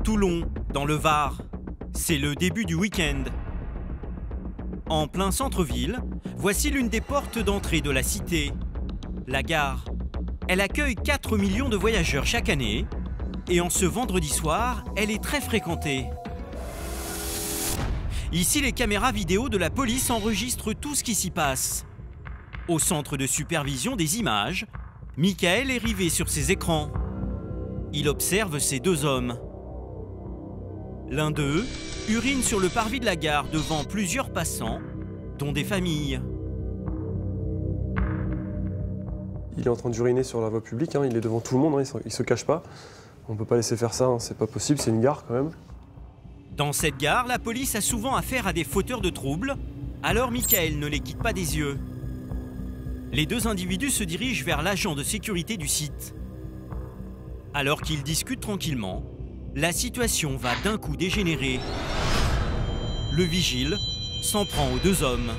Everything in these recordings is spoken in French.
Toulon, dans le Var. C'est le début du week-end. En plein centre-ville, voici l'une des portes d'entrée de la cité, la gare. Elle accueille 4 millions de voyageurs chaque année et en ce vendredi soir, elle est très fréquentée. Ici, les caméras vidéo de la police enregistrent tout ce qui s'y passe. Au centre de supervision des images, Michael est rivé sur ses écrans. Il observe ces deux hommes. L'un d'eux urine sur le parvis de la gare devant plusieurs passants, dont des familles. Il est en train d'uriner sur la voie publique, il est devant tout le monde, il se cache pas. On peut pas laisser faire ça, c'est pas possible, c'est une gare quand même. Dans cette gare, la police a souvent affaire à des fauteurs de troubles, alors Michael ne les quitte pas des yeux. Les deux individus se dirigent vers l'agent de sécurité du site. Alors qu'ils discutent tranquillement, la situation va d'un coup dégénérer. Le vigile s'en prend aux deux hommes.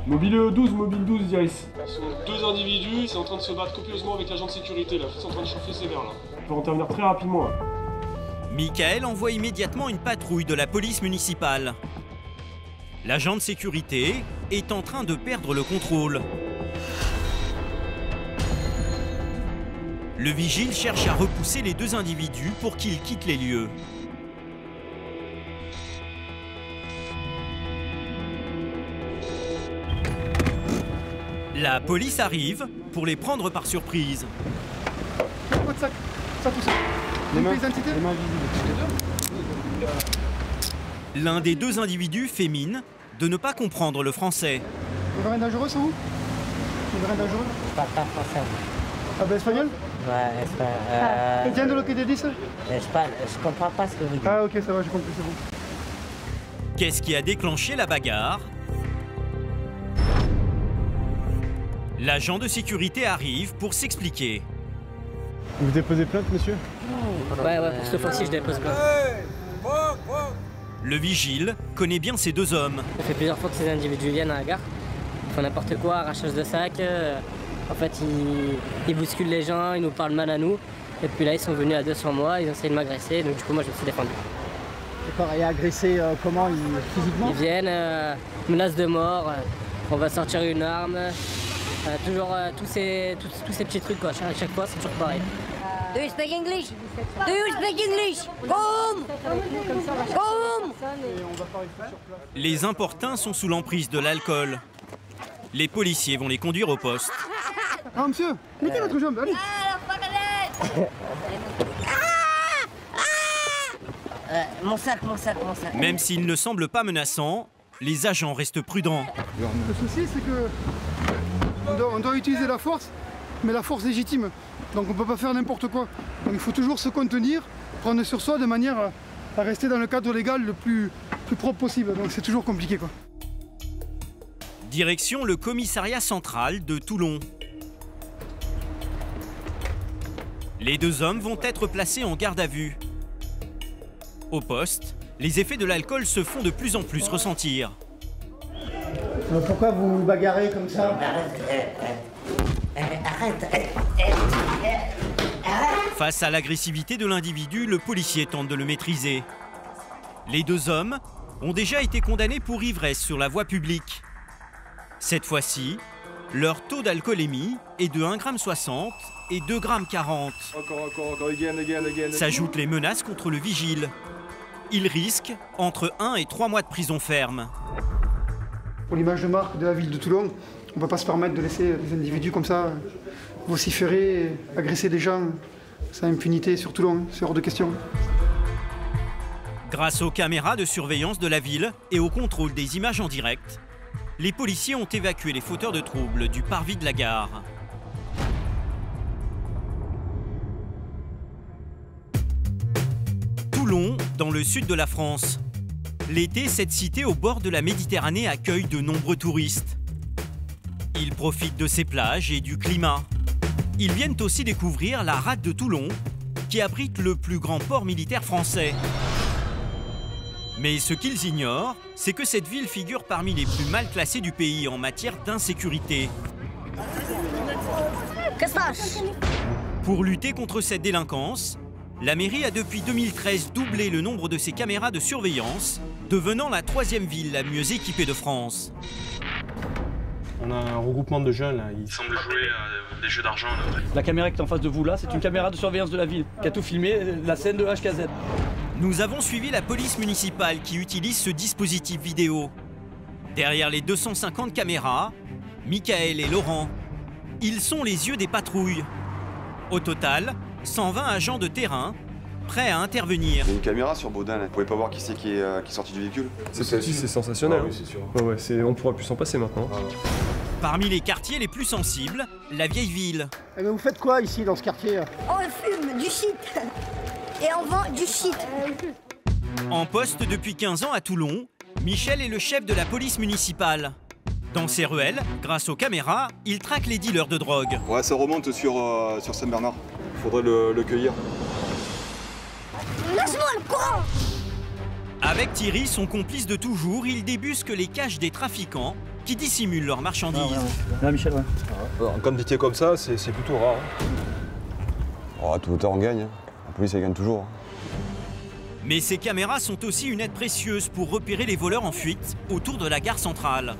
Mobile 12 Iris. Ce sont deux individus, c'est en train de se battre copieusement avec l'agent de sécurité là. Ils sont en train de chauffer sévère là. On peut intervenir très rapidement là. Michael envoie immédiatement une patrouille de la police municipale. L'agent de sécurité est en train de perdre le contrôle. Le vigile cherche à repousser les deux individus pour qu'ils quittent les lieux. La police arrive pour les prendre par surprise. Votre sac, ça tout ça. Les mains visibles. L'un des deux individus fait mine de ne pas comprendre le français. Vous avez rien dangereux sur vous? Vous avez rien dangereux? Pas français. Ah ben espagnol? Ouais, espagnol. Quelqu'un de lo que te dit ça? Je comprends pas ce que vous dites. Ah ok, ça va, j'ai compris, c'est bon. Qu'est-ce qui a déclenché la bagarre? L'agent de sécurité arrive pour s'expliquer. Vous déposez plainte, monsieur? Ouais, pour cette fois-ci, je dépose plainte. Le vigile connaît bien ces deux hommes. Ça fait plusieurs fois que ces individus viennent à la gare. Ils font n'importe quoi, arrachage de sacs. En fait, ils bousculent les gens, ils nous parlent mal à nous. Et puis là, ils sont venus à deux sur moi, ils ont essayé de m'agresser. Donc du coup, moi, je me suis défendu. D'accord, et agressé comment? Physiquement? Ils viennent, menacent de mort. On va sortir une arme. Toujours tous ces petits trucs, quoi. À chaque fois, c'est toujours pareil. Do you speak English? Do you speak English? Boom! Boom! Les importuns sont sous l'emprise de l'alcool. Les policiers vont les conduire au poste. Ah monsieur, mettez votre jambe, allez! Mon sac. Même s'ils ne semblent pas menaçants, les agents restent prudents. Le souci, c'est que on doit utiliser la force, mais la force légitime. Donc on ne peut pas faire n'importe quoi. Donc il faut toujours se contenir, prendre sur soi de manière à rester dans le cadre légal le plus propre possible. Donc c'est toujours compliqué, quoi. Direction le commissariat central de Toulon. Les deux hommes vont être placés en garde à vue. Au poste, les effets de l'alcool se font de plus en plus ressentir. Pourquoi vous bagarrez comme ça? Arrête. Face à l'agressivité de l'individu, le policier tente de le maîtriser. Les deux hommes ont déjà été condamnés pour ivresse sur la voie publique. Cette fois-ci, leur taux d'alcoolémie est de 1,60 g et 2,40 g. S'ajoutent les menaces contre le vigile. Il risque entre 1 et 3 mois de prison ferme. Pour l'image de marque de la ville de Toulon, on ne peut pas se permettre de laisser des individus comme ça vociférer, et agresser des gens sans impunité sur Toulon, c'est hors de question. Grâce aux caméras de surveillance de la ville et au contrôle des images en direct, les policiers ont évacué les fauteurs de troubles du parvis de la gare. Toulon, dans le sud de la France. L'été, cette cité au bord de la Méditerranée accueille de nombreux touristes. Ils profitent de ses plages et du climat. Ils viennent aussi découvrir la rade de Toulon, qui abrite le plus grand port militaire français. Mais ce qu'ils ignorent, c'est que cette ville figure parmi les plus mal classées du pays en matière d'insécurité. Casse-lâche. Pour lutter contre cette délinquance, la mairie a depuis 2013 doublé le nombre de ses caméras de surveillance, devenant la 3e ville la mieux équipée de France. On a un regroupement de jeunes là, ils semblent jouer à des jeux d'argent. La caméra qui est en face de vous là, c'est une caméra de surveillance de la ville qui a tout filmé, la scène de HKZ. Nous avons suivi la police municipale qui utilise ce dispositif vidéo. Derrière les 250 caméras, Michael et Laurent. Ils sont les yeux des patrouilles. Au total, 120 agents de terrain prêts à intervenir. Il y a une caméra sur Baudin, là. Vous pouvez pas voir qui c'est qui est sorti du véhicule. C'est sensationnel. Ah oui, c'est sûr. On pourra plus s'en passer maintenant. Parmi les quartiers les plus sensibles, la vieille ville. Eh ben, vous faites quoi ici dans ce quartier? On fume du shit. Et on vend du shit. En poste depuis 15 ans à Toulon, Michel est le chef de la police municipale. Dans ses ruelles, grâce aux caméras, il traque les dealers de drogue. Ouais, ça remonte sur Saint-Bernard. Faudrait le cueillir. Laisse-moi le courant. Avec Thierry, son complice de toujours, il débusque les caches des trafiquants qui dissimulent leurs marchandises. Là, Michel, ouais. En quantité comme ça, c'est plutôt rare. Oh, à tout hauteur, on gagne. La police, elle gagne toujours. Mais ces caméras sont aussi une aide précieuse pour repérer les voleurs en fuite autour de la gare centrale.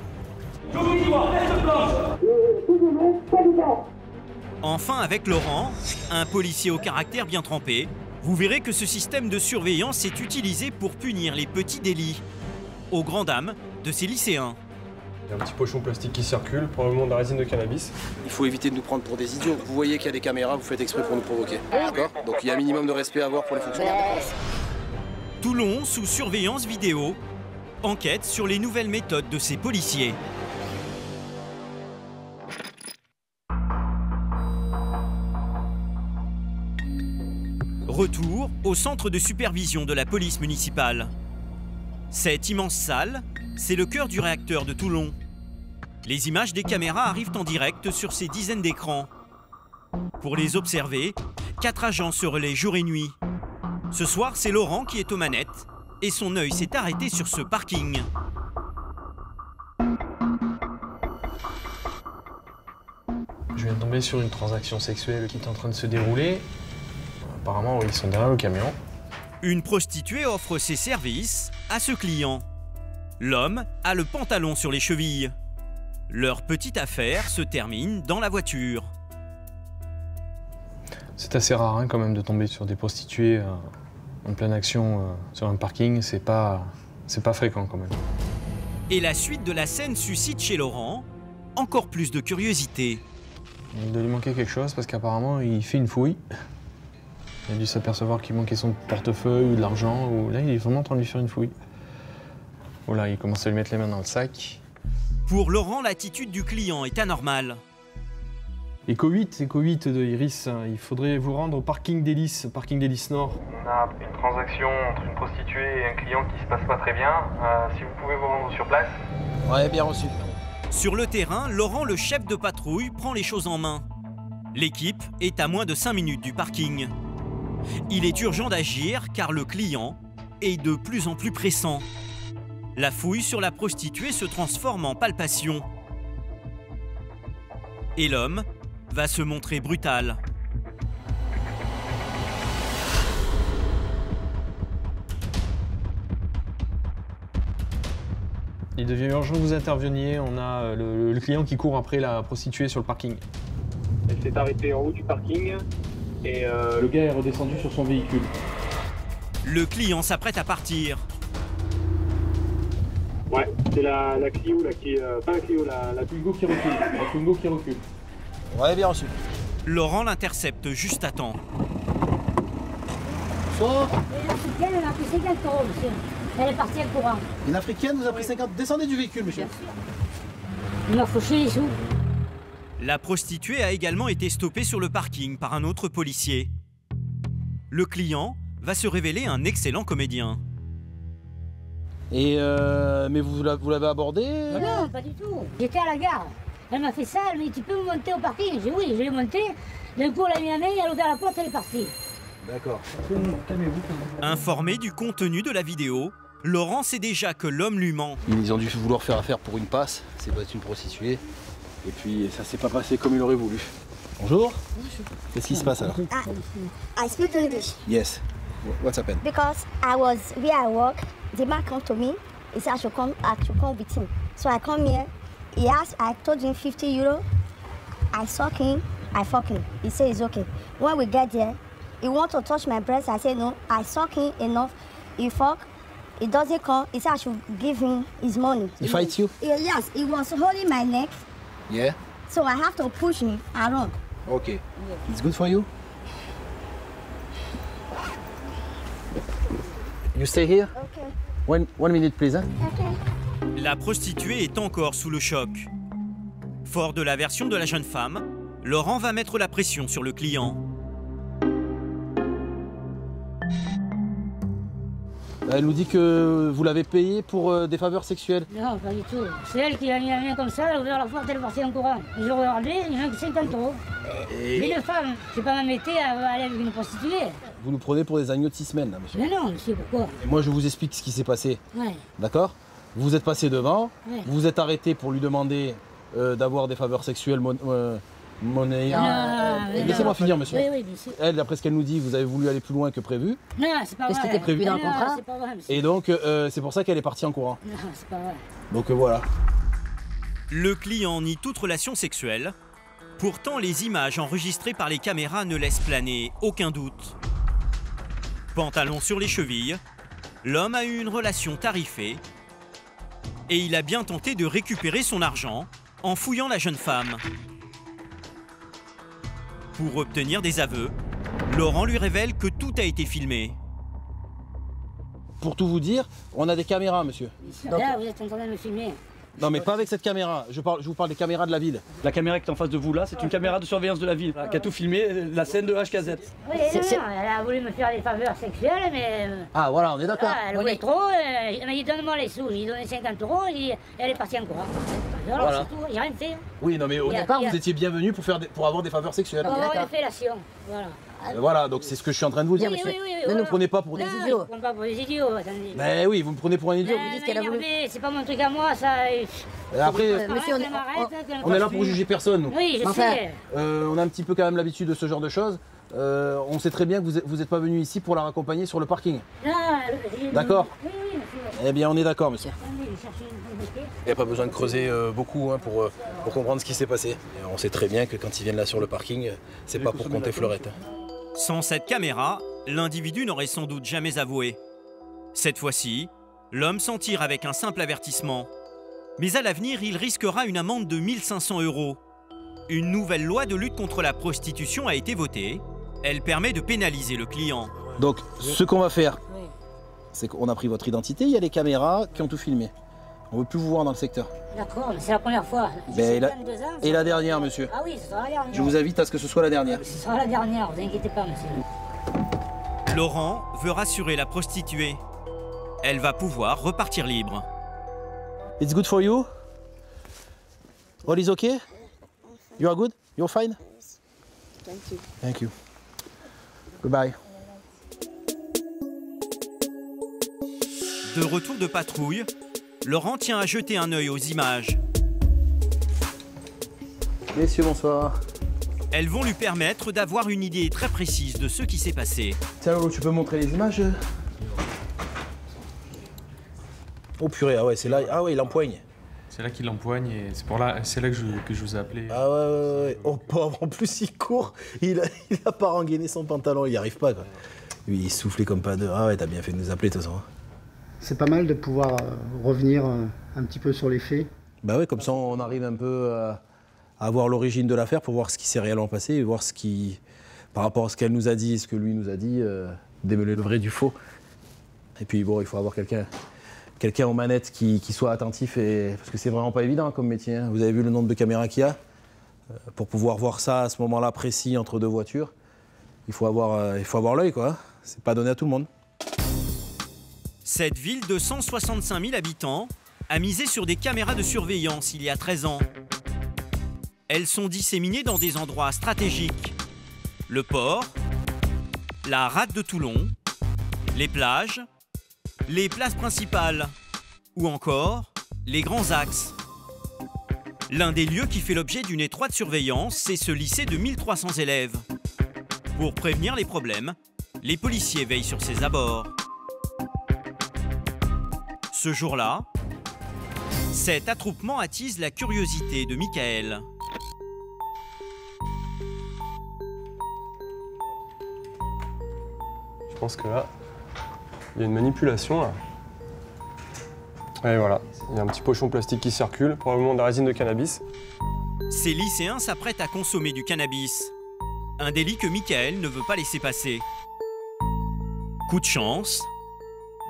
Enfin, avec Laurent, un policier au caractère bien trempé, vous verrez que ce système de surveillance est utilisé pour punir les petits délits, aux grandes dames de ces lycéens. Il y a un petit pochon plastique qui circule, probablement de la résine de cannabis. Il faut éviter de nous prendre pour des idiots. Vous voyez qu'il y a des caméras, vous faites exprès pour nous provoquer. D'accord? Donc il y a un minimum de respect à avoir pour les fonctionnaires. Toulon sous surveillance vidéo, enquête sur les nouvelles méthodes de ces policiers. Retour au centre de supervision de la police municipale. Cette immense salle, c'est le cœur du réacteur de Toulon. Les images des caméras arrivent en direct sur ces dizaines d'écrans. Pour les observer, 4 agents se relaient jour et nuit. Ce soir, c'est Laurent qui est aux manettes et son œil s'est arrêté sur ce parking. Je viens de tomber sur une transaction sexuelle qui est en train de se dérouler. Apparemment, ils sont derrière le camion. Une prostituée offre ses services à ce client. L'homme a le pantalon sur les chevilles. Leur petite affaire se termine dans la voiture. C'est assez rare hein, quand même de tomber sur des prostituées en pleine action sur un parking. C'est pas fréquent quand même. Et la suite de la scène suscite chez Laurent encore plus de curiosité. Il doit lui manquer quelque chose parce qu'apparemment il fait une fouille. Il a dû s'apercevoir qu'il manquait son portefeuille ou de l'argent. Ou là, il est vraiment en train de lui faire une fouille. Oh là, il commence à lui mettre les mains dans le sac. Pour Laurent, l'attitude du client est anormale. Éco 8 de Iris, il faudrait vous rendre au parking d'Hélice, parking d'Hélice Nord. On a une transaction entre une prostituée et un client qui se passe pas très bien. Si vous pouvez vous rendre sur place. Ouais, bien reçu. Sur le terrain, Laurent, le chef de patrouille, prend les choses en main. L'équipe est à moins de 5 minutes du parking. Il est urgent d'agir car le client est de plus en plus pressant. La fouille sur la prostituée se transforme en palpation. Et l'homme va se montrer brutal. Il devient urgent que vous interveniez. On a le client qui court après la prostituée sur le parking. Elle s'est arrêtée en haut du parking et Le gars est redescendu sur son véhicule. Le client s'apprête à partir. ouais, c'est la Clio là qui pas la Clio, la Twingo qui recule. La Twingo qui recule. Ouais, bien reçu. Laurent l'intercepte juste à temps. Bonsoir. Une africaine, elle a pris 50 euros, monsieur. Elle est partie à courant. Une africaine vous a pris 50. Descendez du véhicule, monsieur. Il m'a fauché les sous. La prostituée a également été stoppée sur le parking par un autre policier. Le client va se révéler un excellent comédien. Et mais vous l'avez abordé? Non, pas du tout. J'étais à la gare. Elle m'a fait ça, elle m'a dit tu peux me monter au parking? J'ai dit oui, je l'ai monté. D'un coup, elle a mis la main, elle a ouvert la porte, elle est partie. D'accord. Informé du contenu de la vidéo, Laurent sait déjà que l'homme lui ment. Ils ont dû vouloir faire affaire pour une passe. C'est pas une prostituée. Et puis ça s'est pas passé comme il aurait voulu. Bonjour. Qu'est-ce qui se passe alors? I speak English. Yes. What's happened? Because I was where I work, the man come to me, he said I should come with him. So I come here, he asked, I told him 50 euro, I suck him, I fuck him. He said it's okay. When we get there, he want to touch my breast, I said no, I suck him enough, he fuck, he doesn't come, he said I should give him his money. He fights you? Yes, he was holding my neck. Yeah. So I have to push him around. Okay. It's good for you? You stay here? Okay. One minute, please. Hein? Okay. La prostituée est encore sous le choc. Fort de la version de la jeune femme, Laurent va mettre la pression sur le client. Elle nous dit que vous l'avez payé pour des faveurs sexuelles. Non, pas du tout. C'est elle qui a mis la main comme ça, elle a ouvert la porte, elle est partie en courant. J'ai regardé, il y en a que 50 €. Mais une femme, je ne vais pas m'embêter à aller avec une prostituée. Vous nous prenez pour des agneaux de 6 semaines, là, monsieur. Mais non, monsieur, pourquoi? Et moi, je vous explique ce qui s'est passé. Ouais. D'accord? Vous êtes passé devant, Ouais. vous êtes arrêté pour lui demander d'avoir des faveurs sexuelles monnaie. Laissez-moi finir, monsieur. Oui, oui, bien sûr. Elle, d'après ce qu'elle nous dit, vous avez voulu aller plus loin que prévu. Non, c'est pas vrai. Qu'est-ce qui était prévu dans le contrat? C'est pas vrai, monsieur. Et donc, c'est pour ça qu'elle est partie en courant. Non, c'est pas vrai. Donc voilà. Le client nie toute relation sexuelle. Pourtant, les images enregistrées par les caméras ne laissent planer aucun doute. Pantalon sur les chevilles, l'homme a eu une relation tarifée et il a bien tenté de récupérer son argent en fouillant la jeune femme. Pour obtenir des aveux, Laurent lui révèle que tout a été filmé. Pour tout vous dire, on a des caméras, monsieur. Là, vous êtes en train de me filmer. Non, mais pas avec cette caméra. Je vous parle des caméras de la ville. La caméra qui est en face de vous là, c'est une caméra de surveillance de la ville qui a tout filmé, la scène de HKZ. Oui, non, elle a voulu me faire des faveurs sexuelles, mais... Ah, voilà, on est d'accord. Elle voulait trop, elle m'a dit donne-moi les sous, j'ai donné 50 € et elle est partie en courant. Alors Voilà. c'est tout, j'ai rien fait. Oui, non, mais au départ, vous étiez bienvenu pour avoir des faveurs sexuelles. Pour avoir une fellation, voilà. Voilà, donc c'est ce que je suis en train de vous dire, Oui, monsieur. oui, oui, Ne voilà. nous prenez pas pour des Non, idiots. je ne prends pas pour des idiots, attendez. Mais oui, vous me prenez pour un idiot. Vous dites qu'elle a voulu. C'est pas mon truc à moi, ça. Et après, Monsieur, on est là pour juger personne, nous. Oui, je sais. On a un petit peu quand même l'habitude de ce genre de choses. On sait très bien que vous n'êtes pas venu ici pour la raccompagner sur le parking. D'accord. Oui, oui, monsieur. Eh bien, on est d'accord, monsieur. Attendez, je cherche une bouteille. Il n'y a pas besoin de creuser beaucoup hein, pour comprendre ce qui s'est passé. Et on sait très bien que quand ils viennent là sur le parking, c'est pas pour compter fleurettes. Sans cette caméra, l'individu n'aurait sans doute jamais avoué. Cette fois-ci, l'homme s'en tire avec un simple avertissement. Mais à l'avenir, il risquera une amende de 1 500 €. Une nouvelle loi de lutte contre la prostitution a été votée. Elle permet de pénaliser le client. Donc, ce qu'on va faire, c'est qu'on a pris votre identité, il y a les caméras qui ont tout filmé. On ne veut plus vous voir dans le secteur. D'accord, mais c'est la première fois. Ben, J'ai 22 ans, et la dernière, monsieur. Ah oui, ce sera la dernière. Je vous invite à ce que ce soit la dernière. Ce sera la dernière, vous inquiétez pas, monsieur. Laurent veut rassurer la prostituée. Elle va pouvoir repartir libre. It's good for you? All is okay? You are good? You're fine? Thank you. Thank you. Goodbye. De retour de patrouille, Laurent tient à jeter un œil aux images. Messieurs, bonsoir. Elles vont lui permettre d'avoir une idée très précise de ce qui s'est passé. Tiens, Lolo, tu peux montrer les images? Oh purée, ah ouais, c'est là. Ah ouais, il empoigne. C'est là qu'il l'empoigne et c'est là que je vous ai appelé. Ah ouais. Oh pauvre, en plus il court, il a pas rengainé son pantalon, il y arrive pas quoi. Lui, il soufflait comme pas deux. Ah ouais, t'as bien fait de nous appeler de toute façon. C'est pas mal de pouvoir revenir un petit peu sur les faits. Bah ouais, comme ça on arrive un peu à voir l'origine de l'affaire pour voir ce qui s'est réellement passé et voir ce qui, par rapport à ce qu'elle nous a dit et ce que lui nous a dit, démêler le vrai du faux. Et puis bon, il faut avoir quelqu'un aux manettes qui soit attentif, parce que c'est vraiment pas évident comme métier. Hein. Vous avez vu le nombre de caméras qu'il y a. Pour pouvoir voir ça à ce moment-là précis entre deux voitures, il faut avoir l'œil, quoi. C'est pas donné à tout le monde. Cette ville de 165 000 habitants a misé sur des caméras de surveillance il y a 13 ans. Elles sont disséminées dans des endroits stratégiques. Le port, la rade de Toulon, les plages, les places principales ou encore les grands axes. L'un des lieux qui fait l'objet d'une étroite surveillance, c'est ce lycée de 1300 élèves. Pour prévenir les problèmes, les policiers veillent sur ses abords. Ce jour-là, cet attroupement attise la curiosité de Michael. Je pense que là, il y a une manipulation là. Et voilà, il y a un petit pochon plastique qui circule, probablement de la résine de cannabis. Ces lycéens s'apprêtent à consommer du cannabis. Un délit que Michael ne veut pas laisser passer. Coup de chance,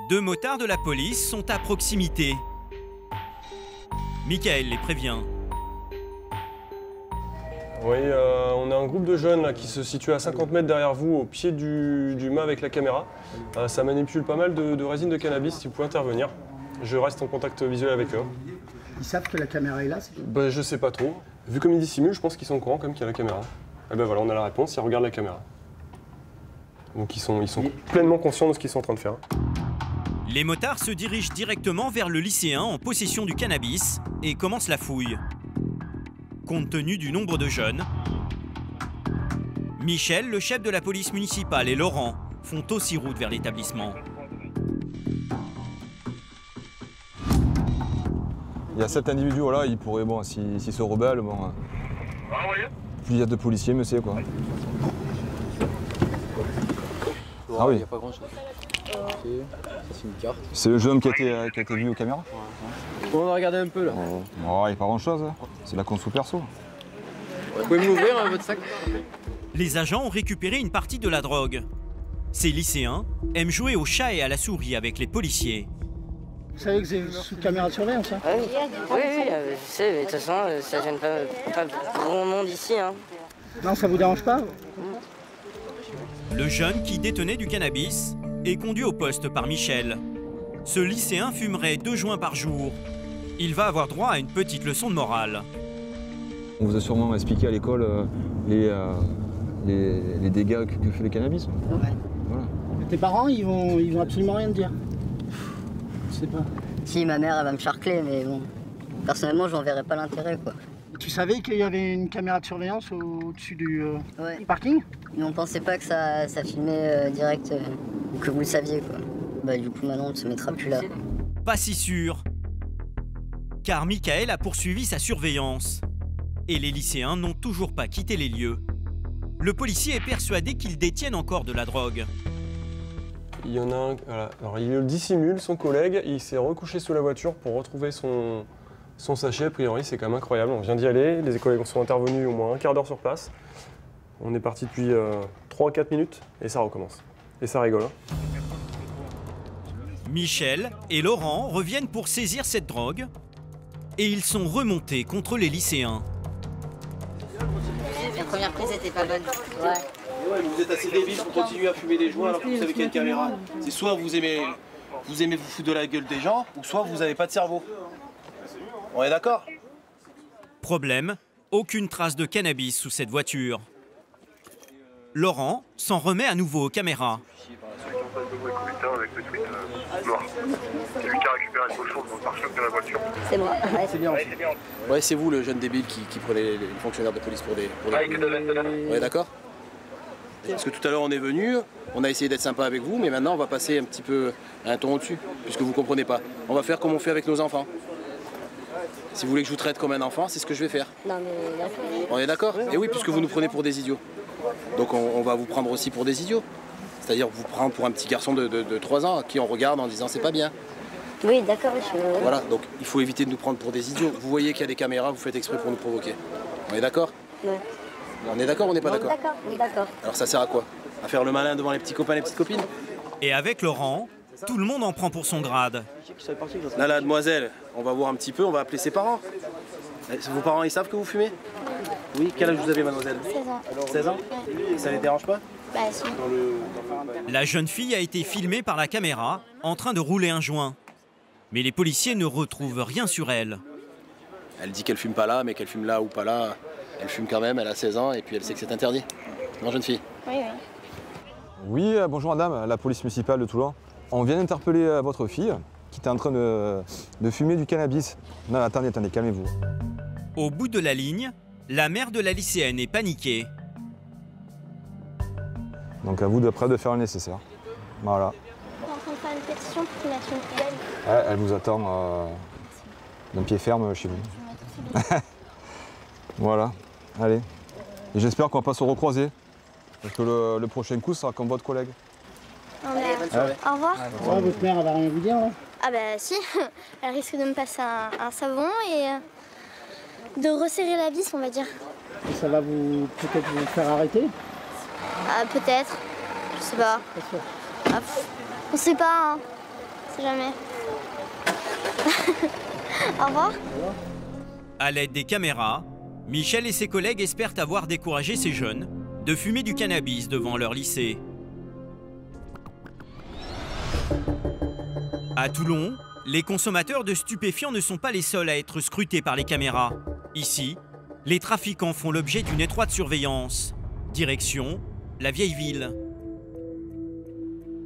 2 motards de la police sont à proximité. Michael les prévient. Oui, on a un groupe de jeunes là, qui se situe à 50 mètres derrière vous, au pied du mât avec la caméra. Ça manipule pas mal de résine de cannabis, si vous pouvez intervenir. Je reste en contact visuel avec eux. Ils savent que la caméra est là, c'est tout? Je sais pas trop. Vu comme ils dissimulent, je pense qu'ils sont au courant quand même qu'il y a la caméra. Et ben voilà, on a la réponse, ils regardent la caméra. Donc ils sont pleinement conscients de ce qu'ils sont en train de faire. Les motards se dirigent directement vers le lycéen en possession du cannabis et commencent la fouille. Compte tenu du nombre de jeunes, Michel, le chef de la police municipale, et Laurent font aussi route vers l'établissement. Il y a 7 individus, voilà, ils pourraient, bon, s'ils se rebellent, bon... Puis il y a 2 policiers, monsieur, quoi. Ah oui. Il n'y a pas grand chose. C'est une carte. C'est le jeune qui a été vu aux caméras? On va regarder un peu là. Oh, il n'y a pas grand chose, hein. C'est la conso perso. Vous pouvez m'ouvrir votre sac? Les agents ont récupéré une partie de la drogue. Ces lycéens aiment jouer au chat et à la souris avec les policiers. Vous savez que c'est sous caméra de surveillance, hein? Oui, je sais, mais de toute façon, ça gêne pas grand monde ici. Hein. Non, ça vous dérange pas? Le jeune qui détenait du cannabis est conduit au poste par Michel. Ce lycéen fumerait 2 joints par jour. Il va avoir droit à une petite leçon de morale. On vous a sûrement expliqué à l'école les dégâts que fait le cannabis. Ouais. Voilà. Tes parents, ils vont absolument rien te dire. Je sais pas. Si, ma mère, elle va me charcler, mais bon, personnellement, j'en verrais pas l'intérêt, quoi. Tu savais qu'il y avait une caméra de surveillance au-dessus du parking? Mais on pensait pas que ça filmait direct, ou que vous le saviez, quoi. Bah, du coup, maintenant, on ne se mettra plus là. Pas si sûr, car Michael a poursuivi sa surveillance. Et les lycéens n'ont toujours pas quitté les lieux. Le policier est persuadé qu'ils détiennent encore de la drogue. Il y en a un, voilà. Alors il le dissimule, son collègue, il s'est recouché sous la voiture pour retrouver son sachet. A priori, c'est quand même incroyable. On vient d'y aller, les collègues sont intervenus au moins un quart d'heure sur place. On est parti depuis 3 ou 4 minutes et ça recommence. Et ça rigole. Hein. Michel et Laurent reviennent pour saisir cette drogue et ils sont remontés contre les lycéens. La première prise était pas bonne. Ouais, vous êtes assez débiles pour continuer à fumer des joints alors que vous savez qu'il y a une caméra. C'est soit vous aimez vous foutre de la gueule des gens, ou soit vous n'avez pas de cerveau. On est d'accord? Problème, aucune trace de cannabis sous cette voiture. Laurent s'en remet à nouveau aux caméras. C'est lui qui a récupéré le cochon dans le pare-choc de la voiture. C'est moi. Ouais, c'est bien aussi. Ouais, c'est vous le jeune débile qui prenait les fonctionnaires de police pour des... On est d'accord? Parce que tout à l'heure on est venu, on a essayé d'être sympa avec vous, mais maintenant on va passer un petit peu un ton au-dessus, puisque vous comprenez pas. On va faire comme on fait avec nos enfants. Si vous voulez que je vous traite comme un enfant, c'est ce que je vais faire. Non mais... On est d'accord? Et oui, puisque vous nous prenez pour des idiots. Donc on va vous prendre aussi pour des idiots. C'est-à-dire vous prendre pour un petit garçon de 3 ans à qui on regarde en disant c'est pas bien. Oui, d'accord. Voilà, donc il faut éviter de nous prendre pour des idiots. Vous voyez qu'il y a des caméras, vous faites exprès pour nous provoquer. On est d'accord? Ouais. On est d'accord ou on n'est pas d'accord? D'accord, d'accord. Alors ça sert à quoi? À faire le malin devant les petits copains et les petites copines? Et avec Laurent, tout le monde en prend pour son grade. Là, la demoiselle, on va voir un petit peu, on va appeler ses parents. Vos parents, ils savent que vous fumez? Oui, quel âge vous avez, mademoiselle? 16 ans. 16 ans? Ça les dérange pas? Bah si. La jeune fille a été filmée par la caméra en train de rouler un joint. Mais les policiers ne retrouvent rien sur elle. Elle dit qu'elle fume pas là, mais qu'elle fume là ou pas là. Elle fume quand même, elle a 16 ans et puis elle sait que c'est interdit. Non, jeune fille? Oui, oui. Oui, bonjour madame, la police municipale de Toulon. On vient d'interpeller votre fille qui était en train de fumer du cannabis. Non, attendez, calmez-vous. Au bout de la ligne, la mère de la lycéenne est paniquée. Donc à vous d'après de faire le nécessaire. Voilà. On est en train de faire une pétition pour qu'il mette une poubelle. Ouais, elle vous attend d'un pied ferme chez vous. Voilà, allez. Et j'espère qu'on va pas se recroiser. Parce que le prochain coup sera comme votre collègue. Au revoir. Votre mère, elle va rien vous dire, là? Ah bah si, elle risque de me passer un savon et de resserrer la vis, on va dire. Et ça va peut-être vous faire arrêter? Ah, peut-être, je sais pas. Ah, on sait pas, hein. On sait jamais. Au revoir. À l'aide des caméras, Michel et ses collègues espèrent avoir découragé ces jeunes de fumer du cannabis devant leur lycée. À Toulon, les consommateurs de stupéfiants ne sont pas les seuls à être scrutés par les caméras. Ici, les trafiquants font l'objet d'une étroite surveillance. Direction, la vieille ville.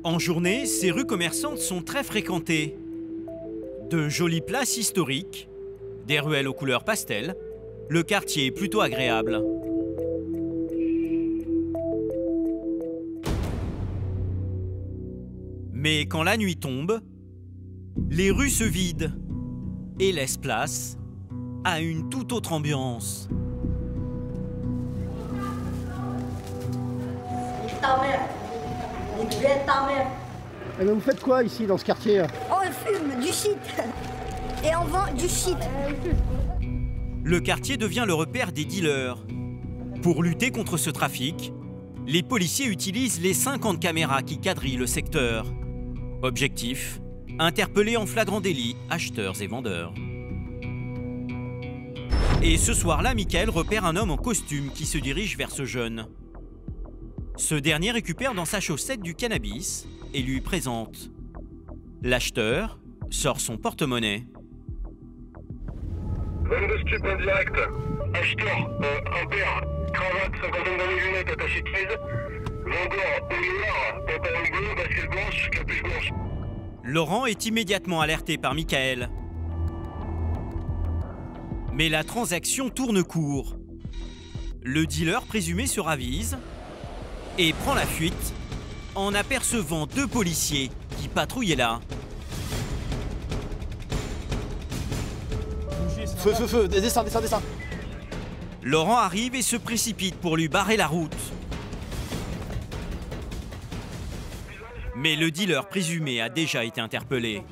En journée, ces rues commerçantes sont très fréquentées. De jolies places historiques, des ruelles aux couleurs pastel, le quartier est plutôt agréable. Mais quand la nuit tombe, les rues se vident et laissent place à une toute autre ambiance. Ta mère. Ta mère. Eh ben, vous faites quoi ici dans ce quartier? On fume du shit. Et on vend du shit. Le quartier devient le repère des dealers. Pour lutter contre ce trafic, les policiers utilisent les 50 caméras qui quadrillent le secteur. Objectif, interpeller en flagrant délit acheteurs et vendeurs. Et ce soir-là, Michael repère un homme en costume qui se dirige vers ce jeune. Ce dernier récupère dans sa chaussette du cannabis et lui présente. L'acheteur sort son porte-monnaie. Vente de stup en direct. Acheteur, impair, cravate, 50 d'années, lunettes, attaché de 13. Vendeur, au noir, pantalon bleu, basket blanche, capuche blanche. Laurent est immédiatement alerté par Michael. Mais la transaction tourne court. Le dealer présumé se ravise et prend la fuite en apercevant deux policiers qui patrouillaient là. Feu, descends. Laurent arrive et se précipite pour lui barrer la route. Mais le dealer présumé a déjà été interpellé.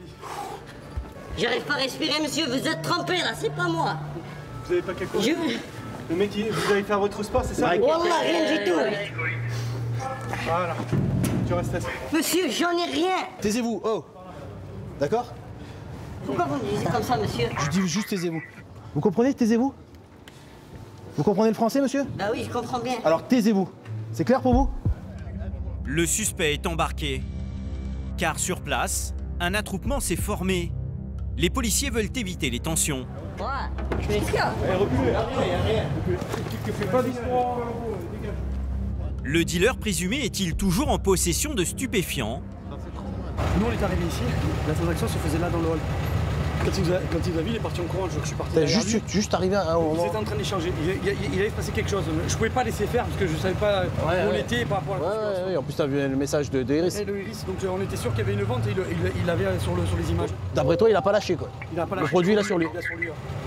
J'arrive pas à respirer, monsieur, vous êtes trompé là, c'est pas moi. Vous avez pas quelque chose? Le mec, vous allez faire votre sport, c'est ça? Wallah, rien du tout. Voilà, tu restes assis. Monsieur, j'en ai rien. Taisez-vous, oh. D'accord? Pourquoi vous me dites comme ça, monsieur? Je dis juste taisez-vous. Vous comprenez? Taisez-vous. Vous comprenez le français, monsieur? Bah oui, je comprends bien. Alors taisez-vous. C'est clair pour vous? Le suspect est embarqué. Car sur place, un attroupement s'est formé. Les policiers veulent éviter les tensions. Ouais, je vais faire. Rien. Pas d'histoire. Le dealer présumé est-il toujours en possession de stupéfiants? Nous, on est arrivés ici, la transaction se faisait là dans le hall. Quand il nous a vu, il est parti en courant, je suis parti. T'es juste arrivé à un moment. Ils étaient en train d'échanger. Il allait se passer quelque chose. Je pouvais pas laisser faire parce que je savais pas où on était par rapport à la configuration. Ouais, en plus, t'as vu le message de Iris. Et de Iris, donc on était sûr qu'il y avait une vente et il l'avait sur les images. D'après toi, il a pas lâché quoi. Il a pas lâché. Le produit, il a sur lui.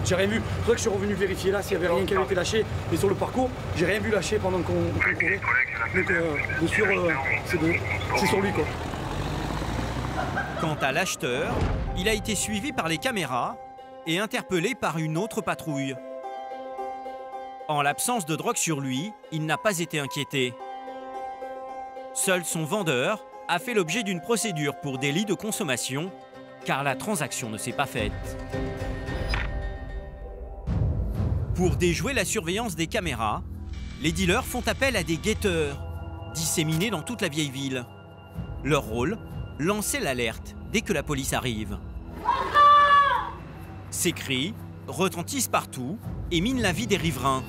J'ai rien vu. C'est vrai que je suis revenu vérifier là s'il y avait rien qui avait été lâché. Et sur le parcours, j'ai rien vu lâcher pendant qu'on courait. Donc, bien sûr, c'est sur lui quoi. Quant à l'acheteur, il a été suivi par les caméras et interpellé par une autre patrouille. En l'absence de drogue sur lui, il n'a pas été inquiété. Seul son vendeur a fait l'objet d'une procédure pour délit de consommation, car la transaction ne s'est pas faite. Pour déjouer la surveillance des caméras, les dealers font appel à des guetteurs, disséminés dans toute la vieille ville. Leur rôle, lancer l'alerte dès que la police arrive. Ces cris retentissent partout et minent la vie des riverains.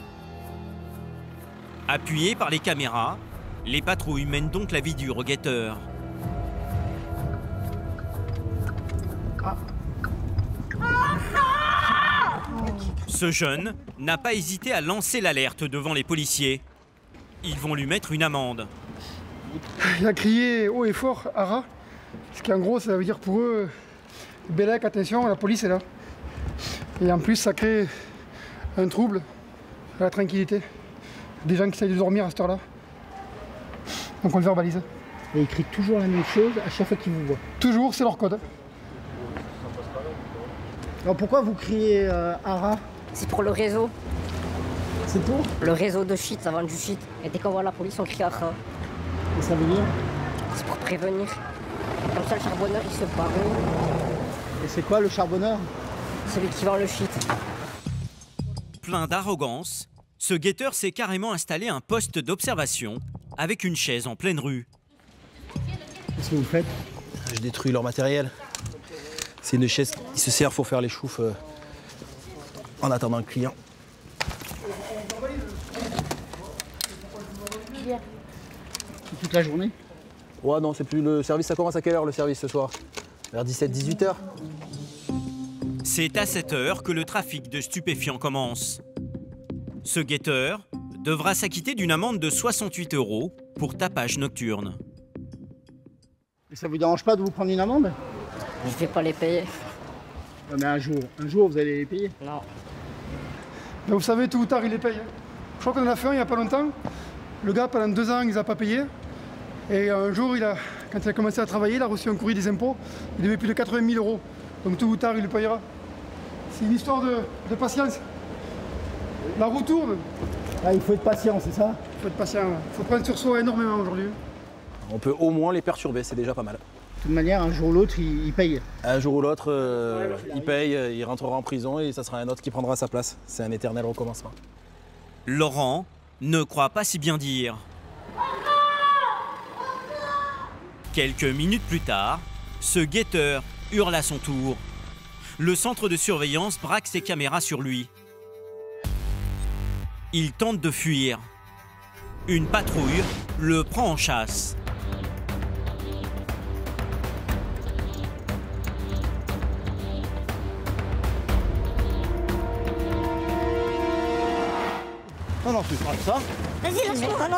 Appuyés par les caméras, les patrouilles mènent donc la vie dure aux guetteurs. Ce jeune n'a pas hésité à lancer l'alerte devant les policiers. Ils vont lui mettre une amende. Il a crié haut et fort, Ara. Ce qui en gros, ça veut dire pour eux, Bélec, attention, la police est là. Et en plus, ça crée un trouble à la tranquillité. Des gens qui essayent de dormir à cette heure-là. Donc on le verbalise. Et ils crient toujours la même chose à chaque fois qu'ils vous voient. Toujours, c'est leur code. Alors pourquoi vous criez Ara? C'est pour le réseau. C'est pour? Le réseau de shit, ça vend du shit. Et dès qu'on voit la police, on crie Ara. Et ça veut dire? C'est pour prévenir. Comme ça, le charbonneur, il se barre. Et c'est quoi le charbonneur? Celui qui vend le shit. Plein d'arrogance, ce guetteur s'est carrément installé un poste d'observation avec une chaise en pleine rue. Qu'est-ce que vous faites? Je détruis leur matériel. C'est une chaise qui se sert pour faire les choufs en attendant le client. Toute la journée? Ouais, non, c'est plus le service. Ça commence à quelle heure le service ce soir? Vers 17-18 h. C'est à cette heure que le trafic de stupéfiants commence. Ce guetteur devra s'acquitter d'une amende de 68 € pour tapage nocturne. Et ça vous dérange pas de vous prendre une amende? Je vais pas les payer. Non, mais un jour vous allez les payer. Non. Mais vous savez, tôt ou tard, il les paye. Je crois qu'on en a fait un il n'y a pas longtemps. Le gars, pendant 2 ans, il les a pas payé. Et un jour, quand il a commencé à travailler, il a reçu un courrier des impôts. Il devait plus de 80 000 €. Donc tôt ou tard, il le payera. C'est une histoire de patience. La roue tourne. Ah, il faut être patient, c'est ça? Il faut être patient. Il faut prendre sur soi énormément aujourd'hui. On peut au moins les perturber, c'est déjà pas mal. De toute manière, un jour ou l'autre, il paye. Un jour ou l'autre, il paye, il rentrera en prison et ça sera un autre qui prendra sa place. C'est un éternel recommencement. Laurent ne croit pas si bien dire. Quelques minutes plus tard, ce guetteur hurle à son tour. Le centre de surveillance braque ses caméras sur lui. Il tente de fuir. Une patrouille le prend en chasse. Non, non, tu parles ça. Vas-y, lâche-moi.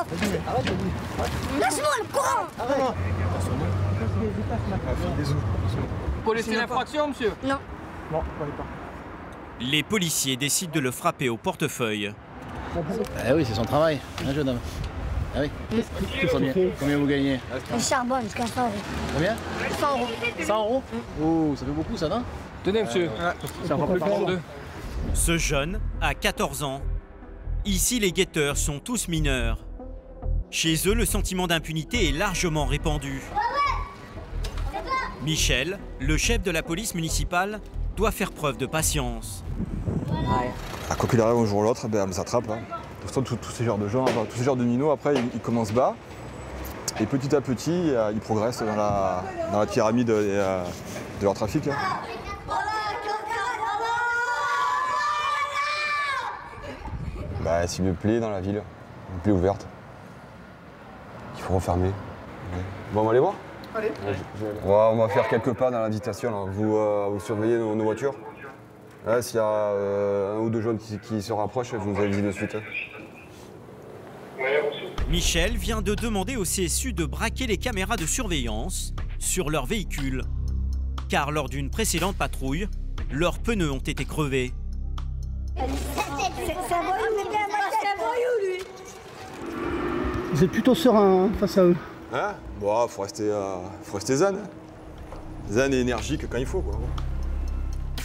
Lâche-moi le courant. Arrête. Vous connaissez l'infraction, monsieur? Non. Non, je connais pas. Les policiers décident de le frapper au portefeuille. Eh oui, c'est son travail, un jeune homme. Ah oui. Combien vous gagnez? Je charbonne, je gagne 100 €. Combien? 100 €. 100 €? Oh, ça fait beaucoup ça, non? Tenez, monsieur. Ça va plus par deux. Ce jeune a 14 ans. Ici, les guetteurs sont tous mineurs. Chez eux, le sentiment d'impunité est largement répandu. Michel, le chef de la police municipale, doit faire preuve de patience. Ah, quoi qu'il arrive un jour ou l'autre, elle les attrape. Hein. De toute façon, tous ces genres de gens, tous ces genres de minots, après, ils commencent bas. Et petit à petit, ils progressent dans la pyramide de leur trafic. Hein. Bah, c'est une plaie dans la ville, une plaie ouverte. Il faut refermer. Bon, on va aller voir? Allez. On va faire quelques pas dans l'invitation. Vous surveillez nos voitures. Là, s'il y a un ou deux jeunes qui se rapprochent, vous nous avisez de suite. Michel vient de demander au CSU de braquer les caméras de surveillance sur leur véhicule. Car lors d'une précédente patrouille, leurs pneus ont été crevés. C'est un voyou, lui. Vous êtes plutôt serein face à eux. Hein? Bon, faut rester zen. Zen et énergique quand il faut, quoi.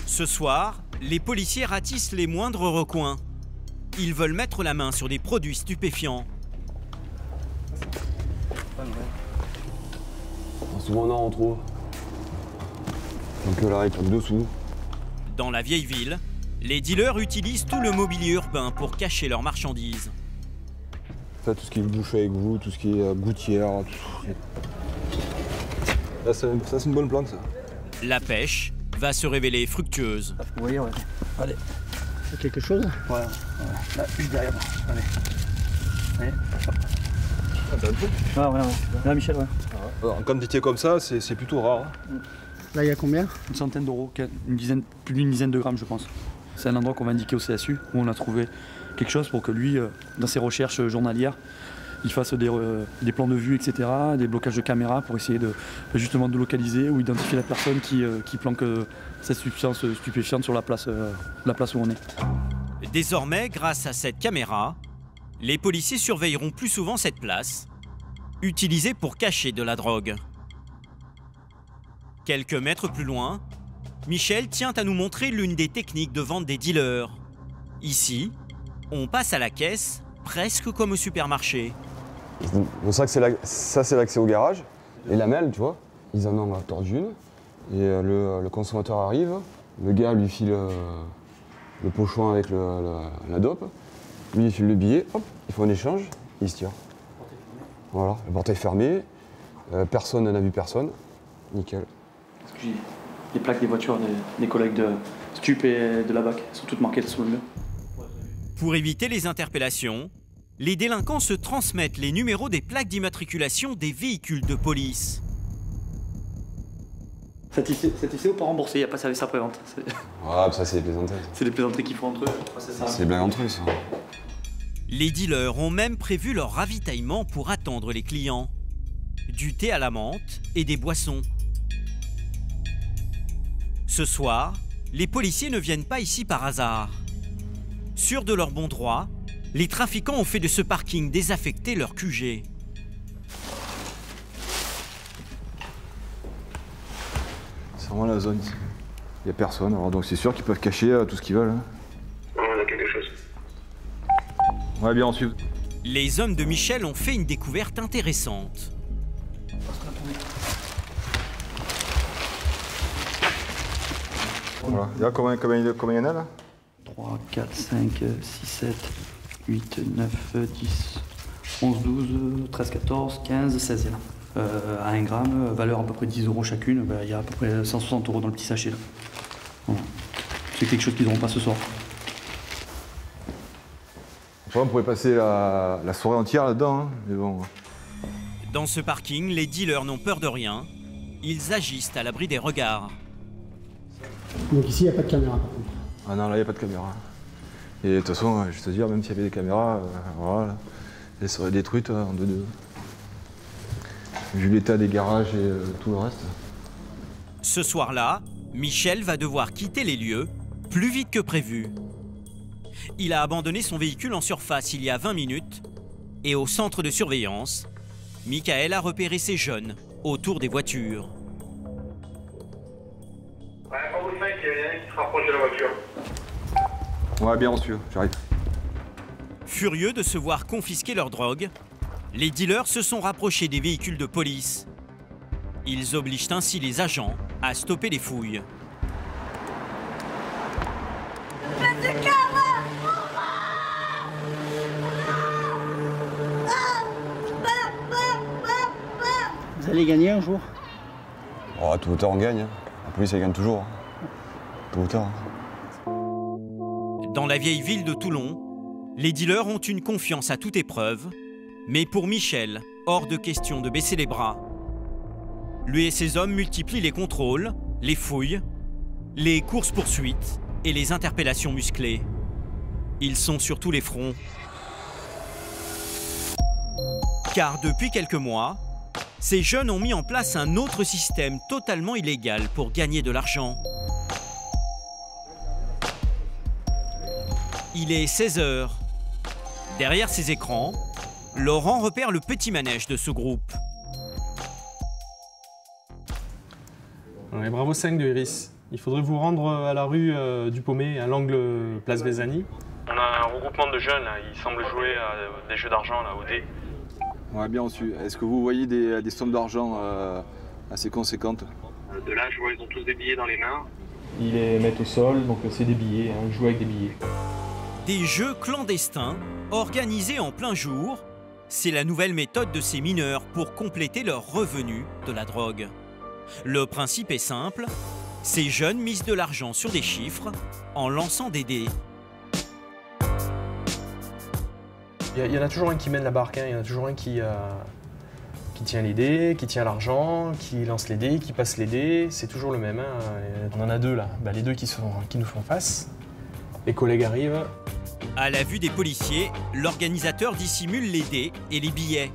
Ce soir, les policiers ratissent les moindres recoins. Ils veulent mettre la main sur des produits stupéfiants. Souvent, on en retrouve. Donc là, ils tombent dessous. Dans la vieille ville, les dealers utilisent tout le mobilier urbain pour cacher leurs marchandises. Faites tout ce qui est bouche avec vous, tout ce qui est gouttière. Là, c'est une bonne plante, ça. La pêche va se révéler fructueuse. Oui, ouais. Allez. C'est quelque chose? Ouais. Là, juste derrière moi. Allez. Allez. Ah, ouais. Là, Michel, ouais. Alors, en quantité comme ça, c'est plutôt rare. Là, il y a combien? Une centaine d'euros, plus d'une dizaine de grammes, je pense. C'est un endroit qu'on va indiquer au CSU, où on a trouvé quelque chose pour que lui, dans ses recherches journalières, il fasse des plans de vue, etc., des blocages de caméras pour essayer justement de localiser ou identifier la personne qui planque cette substance stupéfiante sur la place où on est. Désormais, grâce à cette caméra, les policiers surveilleront plus souvent cette place, utilisée pour cacher de la drogue. Quelques mètres plus loin, Michel tient à nous montrer l'une des techniques de vente des dealers. Ici, on passe à la caisse presque comme au supermarché. Donc ça, c'est l'accès au garage. Et la mêle, tu vois, ils en ont tordu une. Et le consommateur arrive, le gars lui file le pochon avec la dope. Lui, il file le billet, hop, il faut un échange, il se tire. Voilà, le portail fermé, personne n'a vu personne, nickel. Parce que j'ai les plaques des voitures des collègues de Stup et de la BAC sont toutes marquées sur le mur. Pour éviter les interpellations, les délinquants se transmettent les numéros des plaques d'immatriculation des véhicules de police. Cet ICO pas remboursé, il n'y a pas de service après-vente. Ah, ça c'est des plaisanteries. C'est des plaisanteries qu'ils font entre eux. C'est des blagues entre eux, ça. Les dealers ont même prévu leur ravitaillement pour attendre les clients. Du thé à la menthe et des boissons. Ce soir, les policiers ne viennent pas ici par hasard. Sûrs de leur bon droit, les trafiquants ont fait de ce parking désaffecté leur QG. C'est vraiment la zone ici. Il n'y a personne, alors donc c'est sûr qu'ils peuvent cacher tout ce qu'ils veulent. On a quelque chose. Ouais, bien, on suit. Les hommes de Michel ont fait une découverte intéressante. Voilà. Là, combien il y en a là? 3, 4, 5, 6, 7, 8, 9, 10, 11, 12, 13, 14, 15, 16 là. À 1 gramme, valeur à peu près 10 € chacune, il y a à peu près 160 € dans le petit sachet là. Voilà. C'est quelque chose qu'ils n'auront pas ce soir. On pourrait passer la soirée entière là-dedans, hein, mais bon. Dans ce parking, les dealers n'ont peur de rien. Ils agissent à l'abri des regards. Donc ici, il n'y a pas de caméra par contre. Ah non, là, il n'y a pas de caméra. Et de toute façon, je te dire, même s'il y avait des caméras, voilà, elles seraient détruites en 2-2. Vu l'état des garages et tout le reste. Ce soir-là, Michel va devoir quitter les lieux plus vite que prévu. Il a abandonné son véhicule en surface il y a 20 minutes et au centre de surveillance, Michael a repéré ces jeunes autour des voitures. Ouais, en haut 5, il y a un qui se rapproche de la voiture. Ouais, bien reçu, j'arrive. Furieux de se voir confisquer leur drogue, les dealers se sont rapprochés des véhicules de police. Ils obligent ainsi les agents à stopper les fouilles. Vous allez gagner un jour? Oh, tôt ou tard on gagne. Hein. La police elle gagne toujours. Hein. Tôt ou tard. Dans la vieille ville de Toulon, les dealers ont une confiance à toute épreuve, mais pour Michel, hors de question de baisser les bras. Lui et ses hommes multiplient les contrôles, les fouilles, les courses-poursuites et les interpellations musclées. Ils sont sur tous les fronts. Car depuis quelques mois, ces jeunes ont mis en place un autre système totalement illégal pour gagner de l'argent. Il est 16 h. Derrière ces écrans, Laurent repère le petit manège de ce groupe. Ouais, bravo 5 de Iris. Il faudrait vous rendre à la rue du Paumé, à l'angle Place Vézani. On a un regroupement de jeunes, là. Ils semblent jouer à des jeux d'argent là, au dé. Ouais, bien reçu. Est-ce que vous voyez des sommes d'argent assez conséquentes? De là, je vois, ils ont tous des billets dans les mains. Ils les mettent au sol, donc c'est des billets, hein, jouer avec des billets. Des jeux clandestins, organisés en plein jour, c'est la nouvelle méthode de ces mineurs pour compléter leurs revenus de la drogue. Le principe est simple, ces jeunes misent de l'argent sur des chiffres en lançant des dés. Il y en a toujours un qui mène la barque, hein. Il y en a toujours un qui tient les dés, qui tient l'argent, qui lance les dés, qui passe les dés, c'est toujours le même. Hein. On en a deux là, les deux qui nous font face. Les collègues arrivent. À la vue des policiers, l'organisateur dissimule les dés et les billets.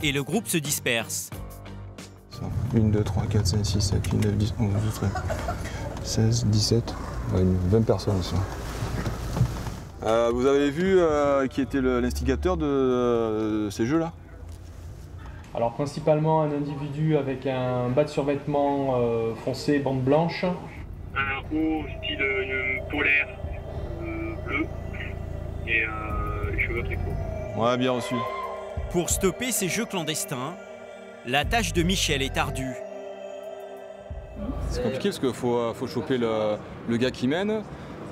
Et le groupe se disperse. 1, 2, 3, 4, 5, 6, 7, 8, 9, 10, 11, 12, 13, 16, 17, 20 personnes ici. Vous avez vu qui était l'instigateur de ces jeux-là? Alors principalement un individu avec un bas de survêtement foncé, bande blanche. Un haut style polaire bleu et les cheveux très courts. Ouais, bien reçu. Pour stopper ces jeux clandestins, la tâche de Michel est ardue. C'est compliqué parce qu'il faut choper le gars qui mène,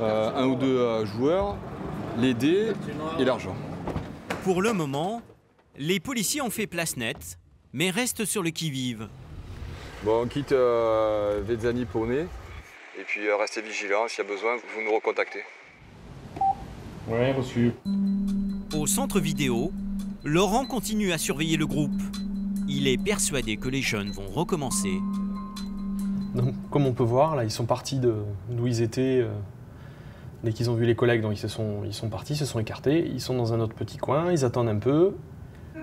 un ou deux joueurs, les dés et l'argent. Pour le moment, les policiers ont fait place nette, mais restent sur le qui-vive. Bon, on quitte Vezzani Poney et puis restez vigilants. S'il y a besoin, vous nous recontactez. Ouais, reçu. Au centre vidéo, Laurent continue à surveiller le groupe. Il est persuadé que les jeunes vont recommencer. Donc, comme on peut voir, là, ils sont partis d'où ils étaient. Dès qu'ils ont vu les collègues, donc ils sont partis, se sont écartés. Ils sont dans un autre petit coin, ils attendent un peu.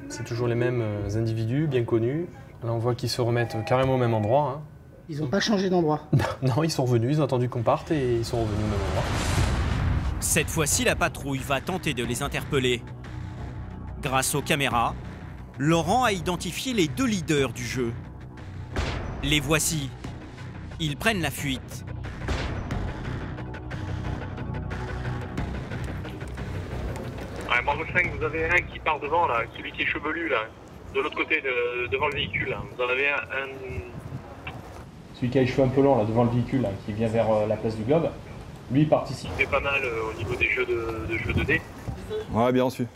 C'est toujours les mêmes individus, bien connus. Là, on voit qu'ils se remettent carrément au même endroit. Hein. Ils n'ont pas changé d'endroit. Non, ils sont revenus, ils ont attendu qu'on parte et ils sont revenus au même endroit. Cette fois-ci, la patrouille va tenter de les interpeller. Grâce aux caméras, Laurent a identifié les deux leaders du jeu. Les voici. Ils prennent la fuite. Ouais, Bravo 5, vous avez un qui part devant, là, celui qui est chevelu, là, de l'autre côté, devant le véhicule. Là. Vous en avez un... Celui qui a les cheveux un peu longs, là, devant le véhicule, là, qui vient vers la place du Globe, lui, il participe. C'est pas mal au niveau des jeux de dés. Ouais, bien reçu.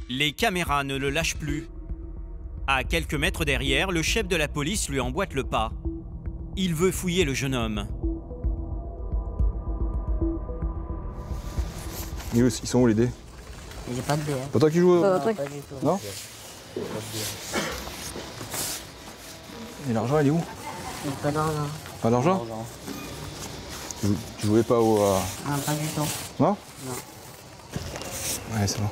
Les caméras ne le lâchent plus. À quelques mètres derrière, le chef de la police lui emboîte le pas. Il veut fouiller le jeune homme. Ils sont où les dés? J'ai pas de dés. Hein. Pas toi qui joues? Pas du tout. Non? Et l'argent, il est où? Pas d'argent. Pas d'argent? Tu jouais pas au... Non, pas du tout. Non? Non. Ouais, c'est bon.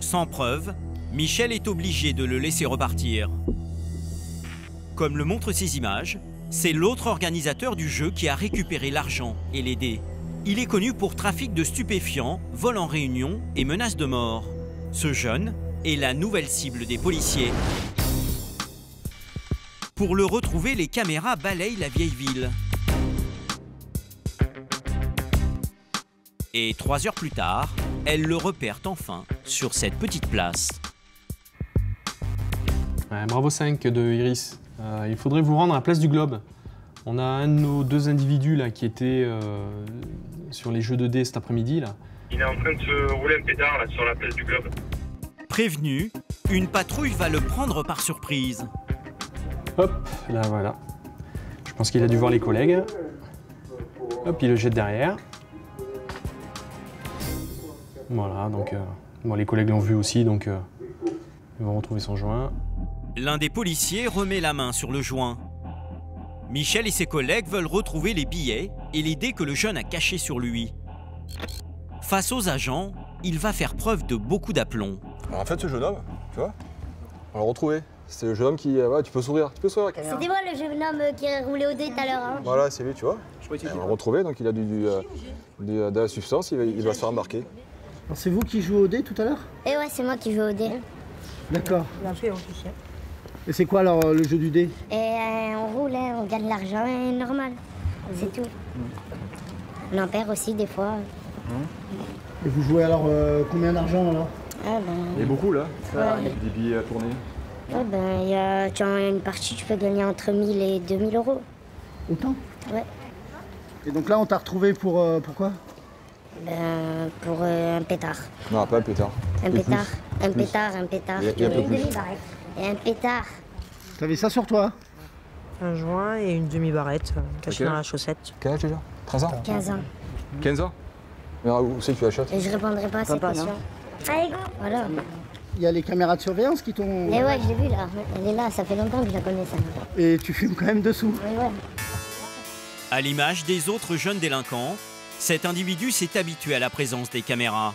Sans preuve, Michel est obligé de le laisser repartir. Comme le montrent ces images, c'est l'autre organisateur du jeu qui a récupéré l'argent et les dés. Il est connu pour trafic de stupéfiants, vol en réunion et menaces de mort. Ce jeune est la nouvelle cible des policiers. Pour le retrouver, les caméras balayent la vieille ville. Et 3 heures plus tard, elles le repèrent enfin sur cette petite place. Ouais, Bravo 5 de Iris. Il faudrait vous rendre à la place du Globe. On a un de nos deux individus là, qui était sur les jeux de dés cet après-midi. Il est en train de se rouler un pétard là, sur la place du Globe. Prévenu, une patrouille va le prendre par surprise. Hop, là voilà. Je pense qu'il a dû voir les collègues. Hop, il le jette derrière. Voilà, donc bon, les collègues l'ont vu aussi, donc ils vont retrouver son joint. L'un des policiers remet la main sur le joint. Michel et ses collègues veulent retrouver les billets et les dés que le jeune a cachés sur lui. Face aux agents, il va faire preuve de beaucoup d'aplomb. En fait, ce jeune homme, tu vois, on l'a retrouvé. C'est le jeune homme qui... Ouais, tu peux sourire, C'était moi le jeune homme qui a roulé au dé tout à l'heure. Hein. Voilà, c'est lui, tu vois. On l'a retrouvé, donc il a de la substance, il va se faire embarquer. Alors c'est vous qui jouez au dé tout à l'heure? Et ouais, c'est moi qui joue au dé. D'accord. Et c'est quoi alors le jeu du dé? Et on roule, hein, on gagne l'argent, et normal. C'est tout. On en perd aussi des fois. Et vous jouez alors combien d'argent alors? Ah ben... Il y a beaucoup là, Ouais. des billets à tourner. Ouais, ben, tu as une partie, tu peux gagner entre 1000 et 2000 euros. Autant? Ouais. Et donc là on t'a retrouvé pour quoi? Ben, pour un pétard. Non, pas un pétard. Un Et pétard, plus. un Plus. pétard, un pétard. Il y a un peu plus. Et un pétard. T'avais ça sur toi? Un joint et une demi-barrette cachée Ok. dans la chaussette. Quel âge déjà? 13 ans? 15 ans. 15 ans? Mais où c'est que tu achètes? Et je répondrai pas à cette question. Allez, go. Voilà. Il y a les caméras de surveillance qui t'ont... Mais ouais, je l'ai vu là. Elle est là, ça fait longtemps que je la connais ça. Et tu fumes quand même dessous? Oui, ouais. À l'image des autres jeunes délinquants, cet individu s'est habitué à la présence des caméras.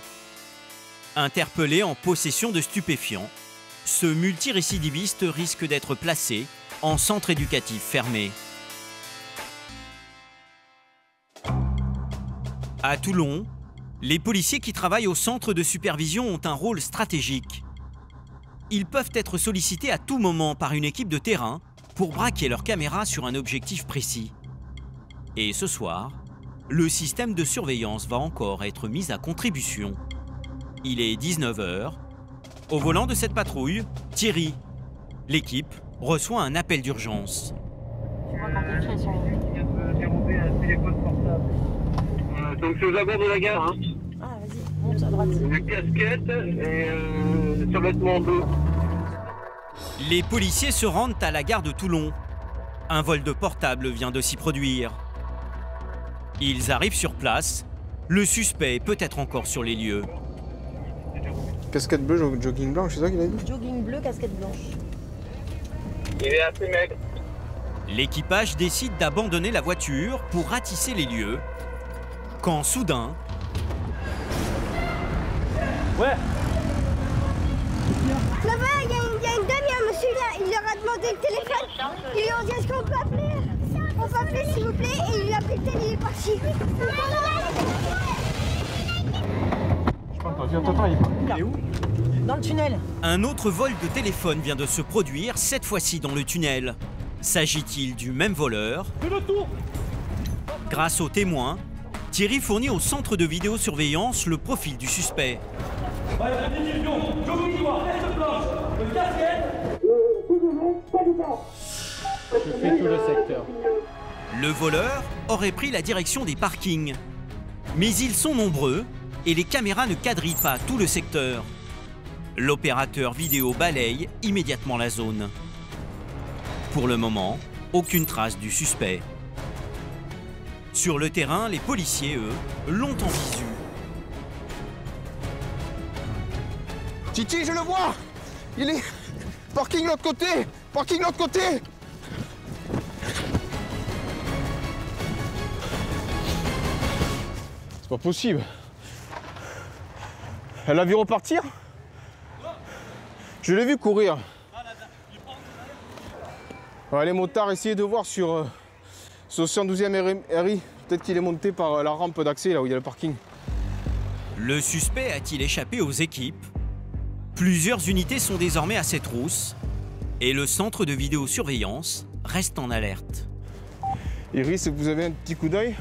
Interpellé en possession de stupéfiants, ce multirécidiviste risque d'être placé en centre éducatif fermé. À Toulon, les policiers qui travaillent au centre de supervision ont un rôle stratégique. Ils peuvent être sollicités à tout moment par une équipe de terrain pour braquer leur caméra sur un objectif précis. Et ce soir, le système de surveillance va encore être mis à contribution. Il est 19 h. Au volant de cette patrouille, Thierry. L'équipe reçoit un appel d'urgence. Donc c'est aux abords de la gare. Hein. Ah, vas-y, monte à droite. Une casquette et survêtement bleu. Les policiers se rendent à la gare de Toulon. Un vol de portable vient de s'y produire. Ils arrivent sur place. Le suspect est peut-être encore sur les lieux. Casquette bleue, jogging blanc, c'est ça qu'il a dit? Jogging bleu, casquette blanche. Il est assez maigre. L'équipage décide d'abandonner la voiture pour ratisser les lieux. Quand soudain... Ouais. Là-bas, il y a une dame, il y a un monsieur là, il leur a demandé le téléphone. Ils lui ont dit est-ce qu'on peut appeler? On peut appeler s'il vous plaît, et il lui a pris le téléphone, il est parti. Il est où? Dans le tunnel. Un autre vol de téléphone vient de se produire, cette fois-ci dans le tunnel. S'agit-il du même voleur? Grâce aux témoins, Thierry fournit au centre de vidéosurveillance le profil du suspect. Je fais tout le secteur. Le voleur aurait pris la direction des parkings. Mais ils sont nombreux et les caméras ne quadrillent pas tout le secteur. L'opérateur vidéo balaye immédiatement la zone. Pour le moment, aucune trace du suspect. Sur le terrain, les policiers, eux, l'ont en visu. Titi, je le vois! Il est... Parking l'autre côté! Parking l'autre côté! C'est pas possible. Elle l'a vu repartir? Je l'ai vu courir. Ouais, les motards, essayez de voir sur 112e RI. Peut-être qu'il est monté par la rampe d'accès, là où il y a le parking. Le suspect a-t-il échappé aux équipes? Plusieurs unités sont désormais à ses trousses et le centre de vidéosurveillance reste en alerte. Iris, vous avez un petit coup d'œil?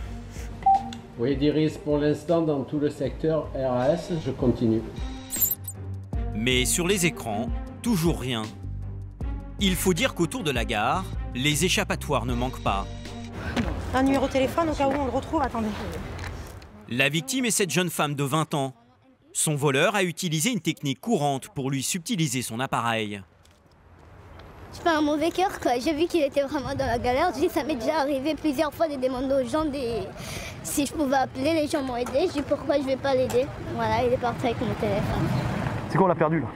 Oui, d'Iris, pour l'instant, dans tout le secteur RAS, je continue. Mais sur les écrans, toujours rien. Il faut dire qu'autour de la gare, les échappatoires ne manquent pas. Un numéro de téléphone au cas où on le retrouve, attendez. La victime est cette jeune femme de 20 ans. Son voleur a utilisé une technique courante pour lui subtiliser son appareil. Je fais un mauvais cœur, quoi. J'ai vu qu'il était vraiment dans la galère. Je dis, ça m'est déjà arrivé plusieurs fois de demander aux gens si je pouvais appeler. Les gens m'ont aidé. Je dis, pourquoi je ne vais pas l'aider? Voilà, il est parti avec mon téléphone. C'est qu'on l'a perdu là.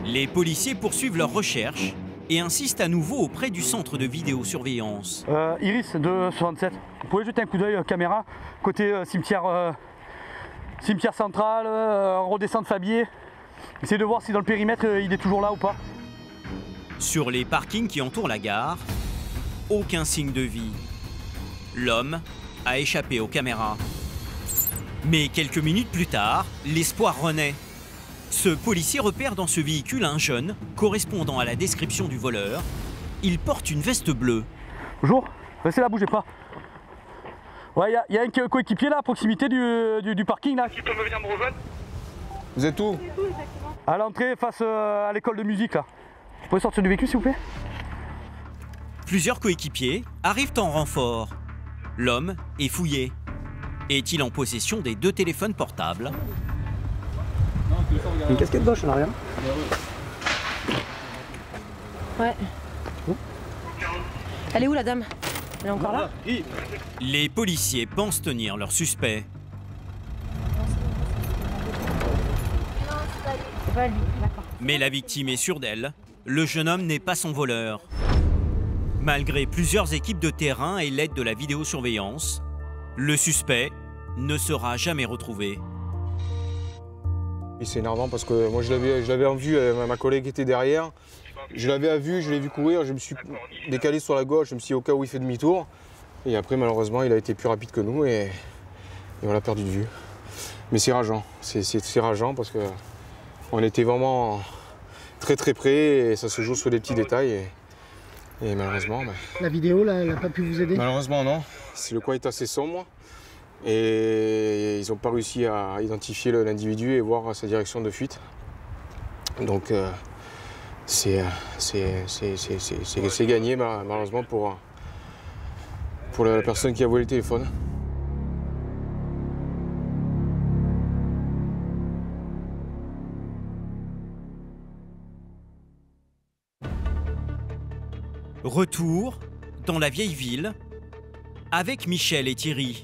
Les policiers poursuivent leurs recherches et insistent à nouveau auprès du centre de vidéosurveillance. Iris de 67. Vous pouvez jeter un coup d'œil caméra côté cimetière central, redescendre Fabier. Essayez de voir si dans le périmètre il est toujours là ou pas. Sur les parkings qui entourent la gare, aucun signe de vie. L'homme a échappé aux caméras. Mais quelques minutes plus tard, l'espoir renaît. Ce policier repère dans ce véhicule un jeune correspondant à la description du voleur. Il porte une veste bleue. Bonjour, restez là, bougez pas. Ouais, il y a un coéquipier là à proximité du parking là. Qui peut venir me rejoindre? Vous êtes où? À l'entrée face à l'école de musique là. Vous pouvez sortir du véhicule s'il vous plaît? Plusieurs coéquipiers arrivent en renfort. L'homme est fouillé. Est-il en possession des 2 téléphones portables? Une casquette gauche en arrière. Ouais. Elle est où la dame? Elle est encore là? Les policiers pensent tenir leur suspect. C'est pas lui, d'accord. Mais la victime est sûre d'elle. Le jeune homme n'est pas son voleur. Malgré plusieurs équipes de terrain et l'aide de la vidéosurveillance, le suspect ne sera jamais retrouvé. C'est énervant parce que moi je l'avais en vue, ma collègue était derrière. Je l'avais vu, je l'ai vu courir, je me suis décalé sur la gauche, je me suis dit au cas où il fait demi-tour. Et après malheureusement il a été plus rapide que nous et on l'a perdu de vue. Mais c'est rageant, c'est rageant parce qu'on était vraiment très près et ça se joue sur des petits détails. Et malheureusement... La vidéo là, elle n'a pas pu vous aider? Malheureusement non, le coin est assez sombre. Et ils n'ont pas réussi à identifier l'individu et voir sa direction de fuite. Donc c'est gagné malheureusement pour la personne qui a volé le téléphone. Retour dans la vieille ville avec Michel et Thierry.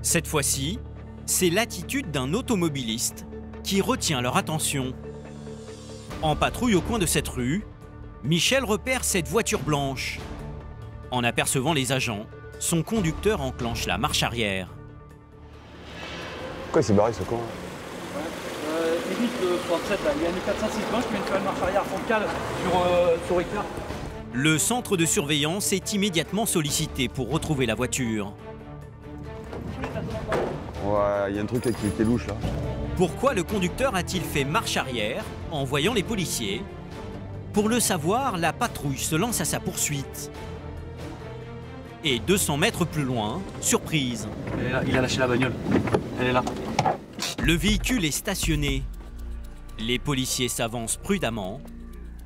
Cette fois-ci, c'est l'attitude d'un automobiliste qui retient leur attention. En patrouille au coin de cette rue, Michel repère cette voiture blanche. En apercevant les agents, son conducteur enclenche la marche arrière. Pourquoi il s'est barré ce con? Évite le 37, là. Il y a une 406 blanche, mais une marche arrière frontale sur Recteur. Le centre de surveillance est immédiatement sollicité pour retrouver la voiture. Ouais, il y a un truc qui est louche là. Pourquoi le conducteur a-t-il fait marche arrière en voyant les policiers? Pour le savoir, la patrouille se lance à sa poursuite. Et 200 mètres plus loin, surprise. Elle est là, il a lâché la bagnole. Elle est là. Le véhicule est stationné. Les policiers s'avancent prudemment.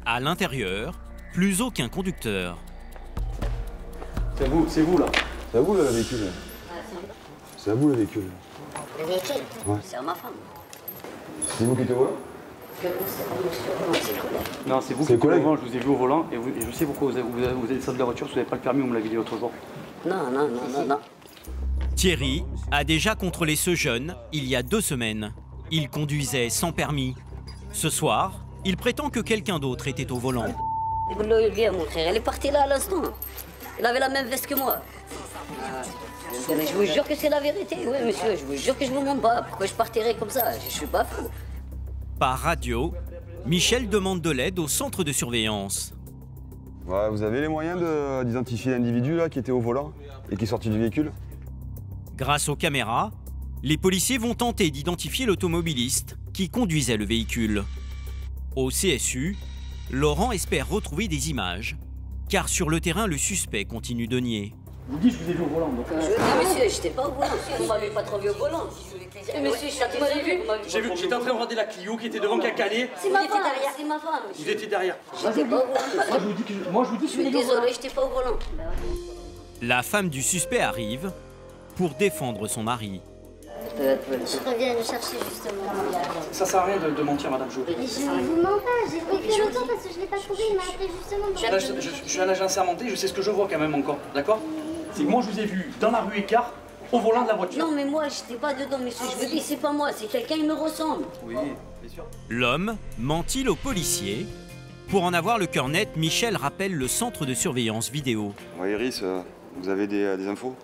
À l'intérieur, plus aucun conducteur. C'est vous là. C'est à vous le véhicule. C'est à vous le véhicule. Le véhicule? Ouais. C'est à ma femme. C'est vous qui êtes au volant? Non, c'est vous qui êtes au volant, je vous ai vu au volant et je sais pourquoi vous avez sorti de la voiture, vous n'avez pas le permis, on me l'avait dit l'autre jour. Non. Thierry a déjà contrôlé ce jeune il y a 2 semaines. Il conduisait sans permis. Ce soir, il prétend que quelqu'un d'autre était au volant. Viens mon frère, elle est partie là à l'instant. Elle avait la même veste que moi. Mais je vous jure que c'est la vérité, oui monsieur, je vous jure que je vous mens pas. Pourquoi je partirais comme ça? Je suis pas fou. Par radio, Michel demande de l'aide au centre de surveillance. Ouais, vous avez les moyens d'identifier l'individu là qui était au volant et qui est sorti du véhicule? Grâce aux caméras, les policiers vont tenter d'identifier l'automobiliste qui conduisait le véhicule. Au CSU, Laurent espère retrouver des images, car sur le terrain, le suspect continue de nier. Je vous dis, je vous ai vu au volant. Donc... Je vous dis, monsieur, j'étais pas au volant. Vous m'avez pas trop vu au volant. Monsieur, je m'avais vu. J'ai vu, j'étais en train de regarder la Clio qui était devant Cacalet. C'est ma femme, c'est ma femme. Vous étiez derrière. J'étais pas au volant. Moi, je vous dis que je suis désolé, j'étais pas au volant. La femme du suspect arrive pour défendre son mari. Je reviens le chercher justement. Ça sert à rien de mentir, madame. Je vous mens pas, j'ai pris que le temps parce que je l'ai pas trouvé, il m'a appelé justement. Je suis un agent assermenté, je sais ce que je vois quand même encore, d'accord? C'est que moi je vous ai vu dans la rue Écart, au volant de la voiture. Non mais moi j'étais pas dedans, monsieur, je vous dis c'est pas moi, c'est quelqu'un qui me ressemble. Oui, bien sûr. L'homme ment-il aux policiers? Pour en avoir le cœur net, Michel rappelle le centre de surveillance vidéo. Ouais, Iris, vous avez des infos?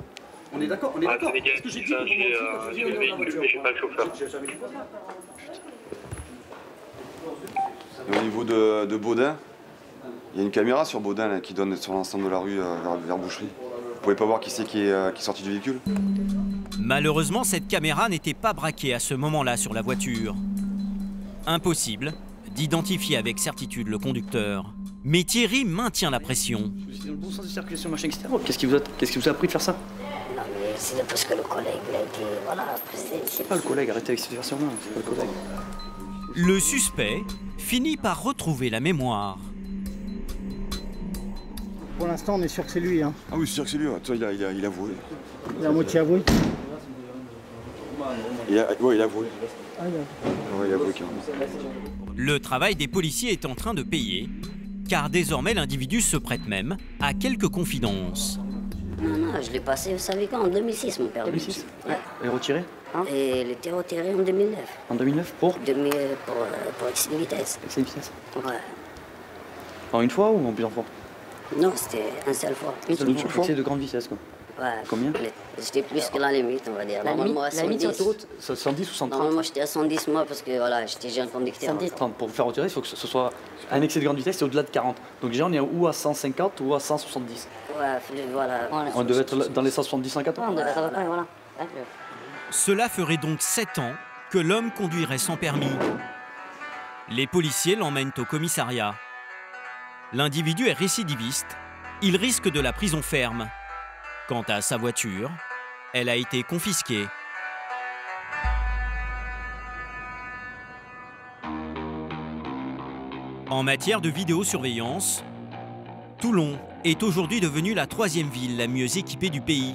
On est d'accord, on est d'accord. Est-ce que j'ai dit que je suis pas le chauffeur. Et au niveau de Baudin, il y a une caméra sur Baudin là, qui donne sur l'ensemble de la rue vers Boucherie. Vous pouvez pas voir qui c'est qui est sorti du véhicule? Malheureusement, cette caméra n'était pas braquée à ce moment-là sur la voiture. Impossible d'identifier avec certitude le conducteur. Mais Thierry maintient la pression. Vous étiez dans le bon sens de circulation, machin, etc. Qu'est-ce qui vous a appris de faire ça? Non mais c'est parce que le collègue il a été... Voilà, c'est pas le collègue, arrêtez avec cette version-là, c'est pas le collègue. Le suspect finit par retrouver la mémoire. Pour l'instant, on est sûr que c'est lui. Hein. Ah oui, c'est sûr que c'est lui. Toi, il a avoué. Il a moitié avoué. Il a avoué. Ah, ouais, il a avoué carrément. Le travail des policiers est en train de payer, car désormais l'individu se prête même à quelques confidences. Non, je l'ai passé, vous savez quand, en 2006, mon père. 2006 ouais. Et retiré Et il était retiré en 2009. En 2009 pour Pour excès de vitesse. Excès de vitesse. Ouais. En une fois ou en plusieurs fois? Non, c'était un seule fois. Une seule fois. C'est de grande vitesse, quoi. Ouais. Combien? J'étais plus que la limite, on va dire. La Normalement, à limite 110. sur l'autoroute, 110 ou 130? Normalement, j'étais à 110, moi, parce que voilà, j'étais jeune conducteur. 130. Pour faire retirer, il faut que ce soit un excès de grande vitesse, c'est au-delà de 40. Donc déjà, on est ou à 150 ou à 170. Ouais, voilà. On devait être dans les 170, 180. On devait être, ouais, voilà. Cela ferait donc 7 ans que l'homme conduirait sans permis. Les policiers l'emmènent au commissariat. L'individu est récidiviste. Il risque de la prison ferme. Quant à sa voiture, elle a été confisquée. En matière de vidéosurveillance, Toulon est aujourd'hui devenue la 3e ville la mieux équipée du pays.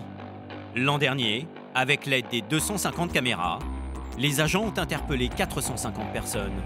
L'an dernier, avec l'aide des 250 caméras, les agents ont interpellé 450 personnes.